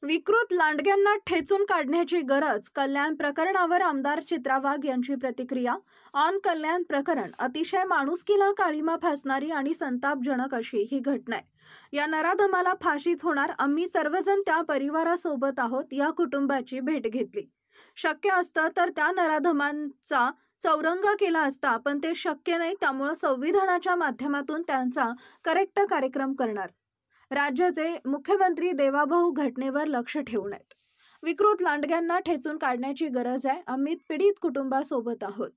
विकृत लांडग्यांना ठेचून काढण्याची गरज. कल्याण प्रकरणावर आमदार चित्रा वाघ यांची प्रतिक्रिया. ऑन कल्याण प्रकरण अतिशय माणुसकीला काळीमा फासणारी आणि संतापजनक अशी ही घटना आहे. या नराधमाला फाशीच होणार. आम्ही सर्वजण त्या परिवारासोबत आहोत. या कुटुंबाची भेट घेतली. शक्य असतं तर त्या नराधमांचा चौरंग केला असता, पण ते शक्य नाही. त्यामुळे संविधानाच्या माध्यमातून त्यांचा करेक्ट कार्यक्रम करणार. राज्याचे मुख्यमंत्री देवाभाऊ घटनेवर लक्ष ठेवून आहेत. विकृत लांडग्यांना ठेचून काढण्याची गरज आहे. आम्ही पीडित कुटुंबासोबत आहोत.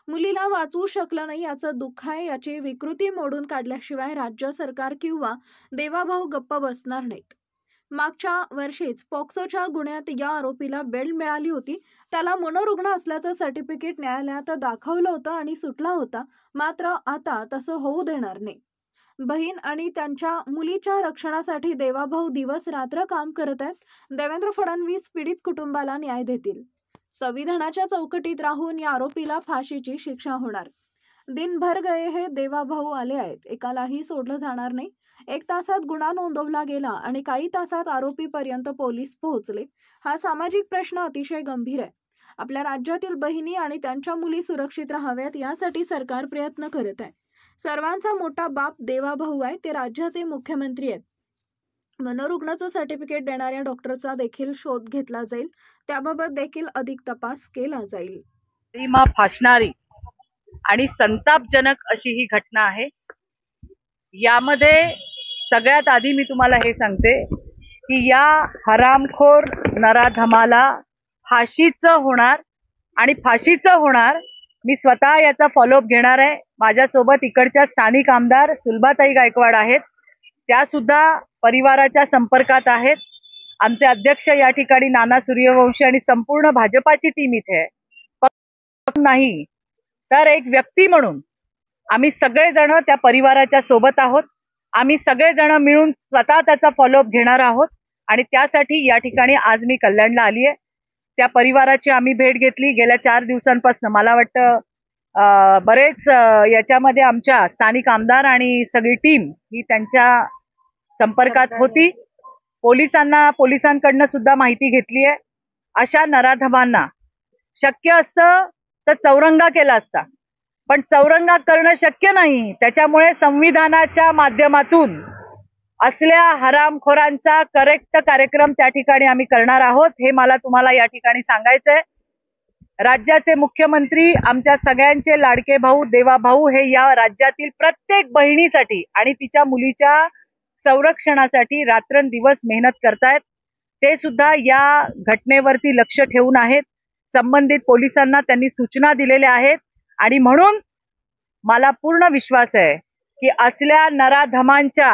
मुलीला वाचवू शकलं नाही याचं दुःख आहे. याची विकृती मोडून काढल्याशिवाय राज्य सरकार किंवा देवाभाऊ गप्प बसणार नाहीत. मागच्या वर्षीच पॉक्सोच्या गुन्ह्यात या आरोपीला बेल मिळाली होती. त्याला मनोरुग्ण असल्याचं सर्टिफिकेट न्यायालयात दाखवलं होतं आणि सुटला होता. मात्र आता तसं होऊ देणार नाही. बहीण आणि त्यांच्या मुलीच्या रक्षणासाठी देवाभाऊ दिवस रात्र काम करत आहेत. देवेंद्र फडणवीस पीडित कुटुंबाला न्याय देतील. संविधानाच्या चौकटीत राहून या आरोपीला फाशीची शिक्षा होणार. दिनभर गए हे देवाभाऊ आले आहेत. एकालाही सोडलं जाणार नाही. 1 तासात गुन्हा नोंदवला गेला आणि काही तासात आरोपीपर्यंत पोलीस पोहोचले. हा सामाजिक प्रश्न अतिशय गंभीर आहे. आपल्या राज्यातील बहिणी आणि त्यांच्या मुली सुरक्षित राहाव्यात यासाठी सरकार प्रयत्न करत आहे. सर्वांचा मोठा बाप देवाभाऊ आहे. ते राज्याचे मुख्यमंत्री आहेत. मनोरुग्णाचं सर्टिफिकेट देणाऱ्या डॉक्टरचा देखील शोध घेतला जाईल. त्याबाबत देखील अधिक तपास केला जाईल. सीमा फासणारी आणि संतापजनक अशी ही घटना आहे. यामध्ये सगळ्यात आधी मी तुम्हाला हे सांगते की या हरामखोर नराधमाला फाशीचं होणार आणि फाशीचं होणार. मी स्वतः याचा फॉलोअप घेणार आहे. माझ्यासोबत इकडच्या स्थानिक आमदार सुलभाताई गायकवाड आहेत. त्या सुद्धा परिवाराच्या संपर्कात आहेत. आमचे अध्यक्ष या ठिकाणी नाना सूर्यवंशी आणि संपूर्ण भाजपाची टीम इथे आहे. पण नाही तर एक व्यक्ती म्हणून आम्ही सगळेजण त्या परिवाराच्या सोबत आहोत. आम्ही सगळेजण मिळून स्वतः त्याचा फॉलोअप घेणार आहोत आणि त्यासाठी या ठिकाणी आज मी कल्याणला आली आहे. त्या परिवाराची आम्ही भेट घेतली. गेल्या 4 दिवसांपासून मला वाटतं बरेच याच्यामध्ये आमच्या स्थानिक आमदार आणि सगळी टीम ही त्यांच्या संपर्कात होती. पोलिसांकडनं सुद्धा माहिती घेतली आहे. अशा नराधमांना शक्य असतं तर चौरंगा केला असता, पण चौरंगा करणं शक्य नाही. त्याच्यामुळे संविधानाच्या माध्यमातून असल्या हरामखोरांचा करेक्ट कार्यक्रम त्या ठिकाणी आम्ही करणार आहोत. हे मला तुम्हाला या ठिकाणी सांगायचंय. राज्याचे मुख्यमंत्री आमच्या सगळ्यांचे लाडके भाऊ देवाभाऊ हे या राज्यातील प्रत्येक बहिणीसाठी आणि तिच्या मुलीच्या संरक्षणासाठी रात्रंदिवस मेहनत करतायत. ते सुद्धा या घटनेवरती लक्ष ठेवून आहेत. संबंधित पोलिसांना त्यांनी सूचना दिलेल्या आहेत आणि म्हणून मला पूर्ण विश्वास आहे की असल्या नराधमांच्या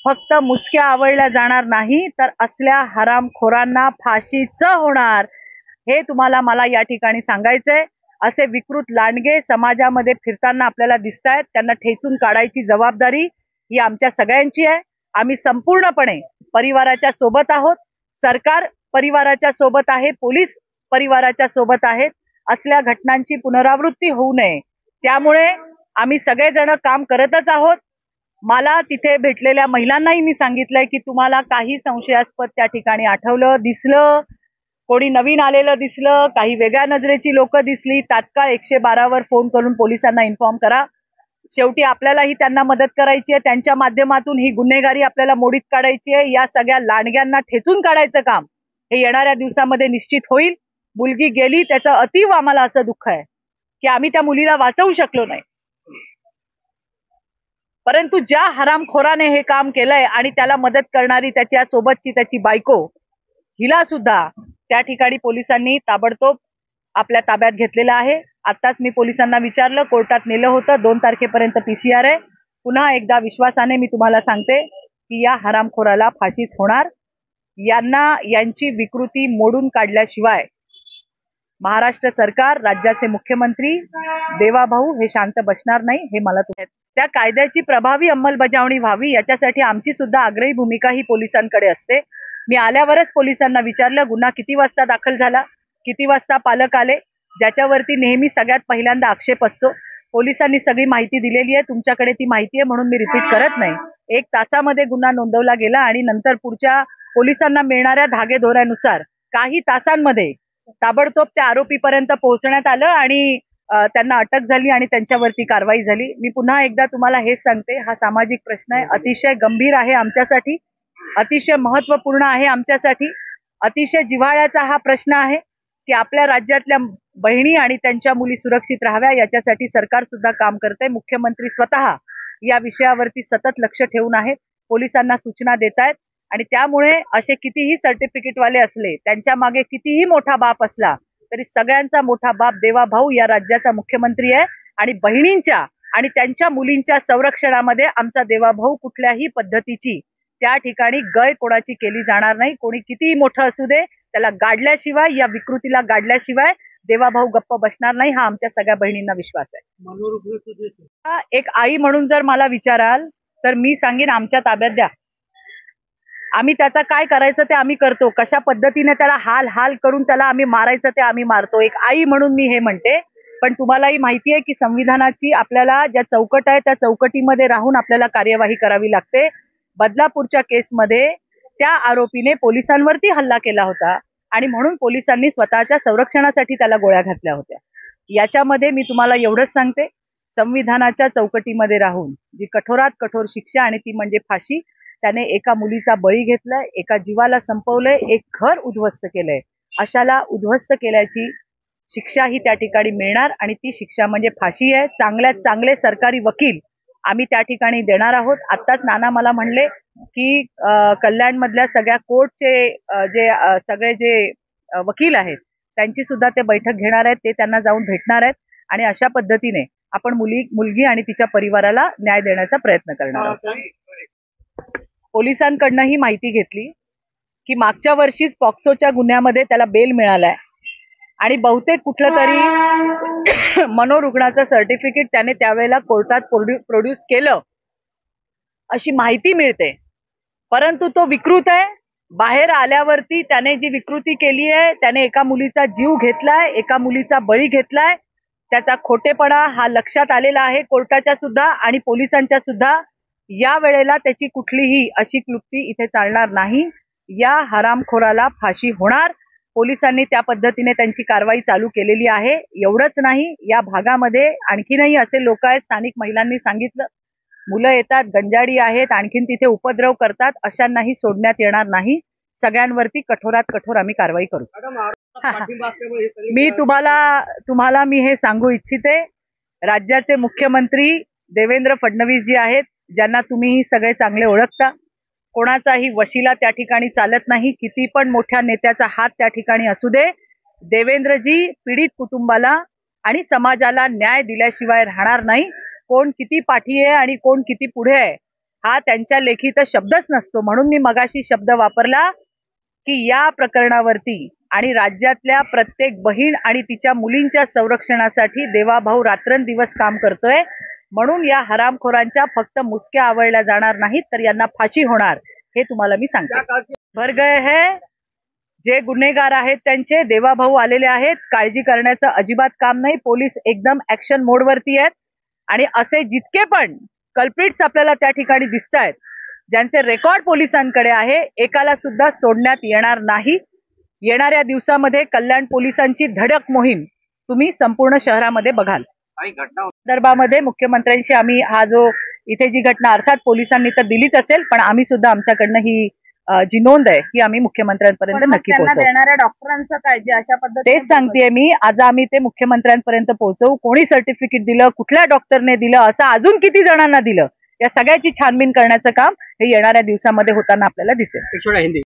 फक्त मुसक्या आवळल्या जाणार नाही, तर असल्या हरामखोरांना फाशीचं होणार. हे तुम्हाला मला या ठिकाणी सांगायचंय. असे विकृत लांडगे समाजामध्ये फिरताना आपल्याला दिसत आहेत. त्यांना ठेचून काढायची जबाबदारी ही आमच्या सगळ्यांची आहे. आम्ही संपूर्णपणे परिवाराच्या सोबत आहोत. सरकार परिवाराच्या सोबत आहे. पोलीस परिवाराच्या सोबत आहेत. असल्या घटनांची पुनरावृत्ती होऊ नये त्यामुळे आम्ही सगळेजण काम करतच आहोत. मला तिथे भेटलेल्या महिलांनाही मी सांगितलंय की तुम्हाला काही संशयास्पद त्या ठिकाणी आठवलं, दिसलं, कोणी नवीन आलेलं दिसलं, काही वेगळ्या नजरेची लोक दिसली, तात्काळ 112 वर फोन करून पोलिसांना इन्फॉर्म करा. शेवटी आपल्यालाही त्यांना मदत करायची आहे. त्यांच्या माध्यमातून ही गुन्हेगारी आपल्याला मोडीत काढायची आहे. या सगळ्या लांडग्यांना ठेचून काढायचं काम हे येणाऱ्या दिवसामध्ये निश्चित होईल. मुलगी गेली त्याचं अतीव आम्हाला असं दुःख आहे की आम्ही त्या मुलीला वाचवू शकलो नाही. परंतु ज्या हरामखोराने हे काम केलंय आणि त्याला मदत करणारी त्याच्या सोबतची त्याची बायको, हिला सुद्धा त्या ठिकाणी पोलिसांनी ताबडतोब आपल्या ताब्यात घेतलेलं आहे. आताच मी पोलिसांना विचारलं, कोर्टात नेलं होतं. 2 तारखेपर्यंत PCR आहे. पुन्हा एकदा विश्वासाने मी तुम्हाला सांगते की या हरामखोराला फाशीच होणार. यांची विकृती मोडून काढल्याशिवाय महाराष्ट्र सरकार, राज्याचे मुख्यमंत्री देवाभाऊ हे शांत बसणार नाही. हे मला त्या कायद्याची प्रभावी अंमलबजावणी व्हावी याच्यासाठी आमची सुद्धा आग्रही भूमिका ही पोलिसांकडे असते. मी आल्यावरच पोलिसांना विचारलं, गुन्हा किती वाजता दाखल झाला, किती वाजता पालक आले, ज्याच्यावरती नेहमी सगळ्यात पहिल्यांदा आक्षेप असतो. पोलिसांनी सगळी माहिती दिलेली आहे. तुमच्याकडे ती माहिती आहे म्हणून मी रिपीट करत नाही. 1 तासामध्ये गुन्हा नोंदवला गेला आणि नंतर पुढच्या पोलिसांना मिळणाऱ्या धागेदोऱ्यानुसार काही तासांमध्ये ताबडतोब त्या आरोपीपर्यंत पोहोचण्यात आलं आणि त्यांना अटक झाली आणि त्यांच्यावरती कारवाई झाली. मी पुन्हा एकदा तुम्हाला हेच सांगते, हा सामाजिक प्रश्न आहे, अतिशय गंभीर आहे आमच्यासाठी, अतिशय महत्त्वपूर्ण आहे आमच्यासाठी, अतिशय जिव्हाळ्याचा हा प्रश्न आहे की आपल्या राज्यातल्या बहिणी आणि त्यांच्या मुली सुरक्षित राहाव्या याच्यासाठी सरकार सुद्धा काम करते. मुख्यमंत्री स्वतः या विषयावरती सतत लक्ष ठेवून आहेत, पोलिसांना सूचना देत आहेत आणि त्यामुळे असे कितीही सर्टिफिकेटवाले असले, त्यांच्या मागे कितीही मोठा बाप असला तरी सगळ्यांचा मोठा बाप देवाभाऊ या राज्याचा मुख्यमंत्री आहे आणि बहिणींच्या आणि त्यांच्या मुलींच्या संरक्षणामध्ये आमचा देवाभाऊ कुठल्याही पद्धतीची त्या ठिकाणी गय कोणाची केली जाणार नाही. कोणी कितीही मोठं असू दे, त्याला गाडल्याशिवाय, या विकृतीला गाडल्याशिवाय देवाभाऊ गप्प बसणार नाही, हा आमच्या सगळ्या बहिणींना विश्वास आहे. एक आई म्हणून जर मला विचाराल तर मी सांगेन आमच्या ताब्यात द्या, आम्ही त्याचा काय करायचं ते आम्ही करतो, कशा पद्धतीने त्याला हाल हाल करून त्याला आम्ही मारायचं ते आम्ही मारतो. एक आई म्हणून मी हे म्हणते. पण तुम्हालाही माहिती आहे की संविधानाची आपल्याला ज्या चौकट आहे त्या चौकटीमध्ये राहून आपल्याला कार्यवाही करावी लागते. बदलापूरच्या केसमध्ये त्या आरोपीने पोलिसांवरती हल्ला केला होता आणि म्हणून पोलिसांनी स्वतःच्या संरक्षणासाठी त्याला गोळ्या घातल्या होत्या. याच्यामध्ये मी तुम्हाला एवढंच सांगते, संविधानाच्या चौकटीमध्ये राहून जी कठोरात कठोर शिक्षा आणि ती म्हणजे फाशी, त्याने एका मुलीचा बळी घेतलाय, एका जीवाला संपवलंय, एक घर उद्ध्वस्त केलंय. अशाला उद्ध्वस्त केल्याची शिक्षा ही त्या ठिकाणी मिळणार आणि ती शिक्षा म्हणजे फाशी आहे. चांगल्यात चांगले सरकारी वकील आम्ही त्या ठिकाणी देणार आहोत. आत्ताच नाना मला म्हणले की कल्याणमधल्या सगळ्या कोर्टचे सगळे जे वकील आहेत त्यांची सुद्धा ते बैठक घेणार आहेत, ते त्यांना जाऊन भेटणार आहेत आणि अशा पद्धतीने आपण मुलगी आणि तिच्या परिवाराला न्याय देण्याचा प्रयत्न करणार आहोत. पोलिसांकडनं ही माहिती घेतली की मागच्या वर्षीच पॉक्सोच्या गुन्ह्यामध्ये त्याला बेल मिळालाय आणि बहुतेक कुठलं तरी मनोरुग्णाचं सर्टिफिकेट त्याने त्यावेळेला कोर्टात प्रोड्यूस केलं अशी माहिती मिळते. परंतु तो विकृत आहे. बाहेर आल्यावरती त्याने जी विकृती केली आहे, त्याने एका मुलीचा जीव घेतलाय, एका मुलीचा बळी घेतलाय. त्याचा खोटेपणा हा लक्षात आलेला आहे कोर्टाच्या सुद्धा आणि पोलिसांच्या सुद्धा. या वेळेला त्याची कुठलीही अशी क्लुप्ती इथे चालणार नाही. या हरामखोराला फाशी होणार. पोलिसांनी त्या पद्धतीने त्यांची कारवाई चालू केलेली आहे. एवढंच नाही, या भागामध्ये आणखीनही असे लोक आहेत, स्थानिक महिलांनी सांगितलं, मुलं येतात, गंजाडी आहेत, आणखीन तिथे उपद्रव करतात, अशांनाही सोडण्यात येणार नाही. सगळ्यांवरती कठोरात कठोर आम्ही कारवाई करू. मी तुम्हाला मी हे सांगू इच्छिते, राज्याचे मुख्यमंत्री देवेंद्र फडणवीस जी आहेत, ज्यांना तुम्ही सगळे चांगले ओळखता, कोणाचाही वशिला त्या ठिकाणी चालत नाही, किती पण मोठ्या नेत्याचा हात त्या ठिकाणी असू दे, देवेंद्रजी पीडित कुटुंबाला आणि समाजाला न्याय दिल्याशिवाय राहणार नाही. कोण किती पाठी आहे आणि कोण किती पुढे आहे हा त्यांच्या लेखी तर शब्दच नसतो. म्हणून मी मगाशी शब्द वापरला की या प्रकरणावरती आणि राज्यातल्या प्रत्येक बहीण आणि तिच्या मुलींच्या संरक्षणासाठी देवाभाऊ रात्रंदिवस काम करतोय. म्हणून या हरामखोरांच्या फक्त मुसक्या आवळल्या जाणार नाहीत, तर यांना फाशी होणार, हे तुम्हाला मी सांगते. भर गए है, जे गुन्हेगार आहेत त्यांचे देवाभाऊ आलेले आहेत. काळजी करण्याचं अजिबात काम नाही. पोलीस एकदम ऍक्शन मोडवरती आहेत आणि असे जितके पण कल्प्रिट्स आपल्याला त्या ठिकाणी दिसत आहेत, ज्यांचे रेकॉर्ड पोलिसांकडे आहे, एकाला सुद्धा सोडण्यात येणार नाही. येणाऱ्या दिवसामध्ये कल्याण पोलिसांची धडक मोहीम तुम्ही संपूर्ण शहरामध्ये बघाल. संदर्भामध्ये मुख्यमंत्र्यांशी आम्ही हा जो इथे जी घटना अर्थात पोलिसांनी तर दिलीच असेल, पण आम्ही सुद्धा आमच्याकडनं ही जी नोंद आहे ही आम्ही मुख्यमंत्र्यांपर्यंत नक्की पोहोचवू. देणाऱ्या डॉक्टरांचं काय जे अशा पद्धतीने तेच सांगतेय मी, आज आम्ही ते मुख्यमंत्र्यांपर्यंत पोहोचवू. कोणी सर्टिफिकेट दिलं, कुठल्या डॉक्टरने दिलं, असं अजून किती जणांना दिलं, या सगळ्याची छानबीन करण्याचं काम हे येणाऱ्या दिवसामध्ये होताना आपल्याला दिसेल.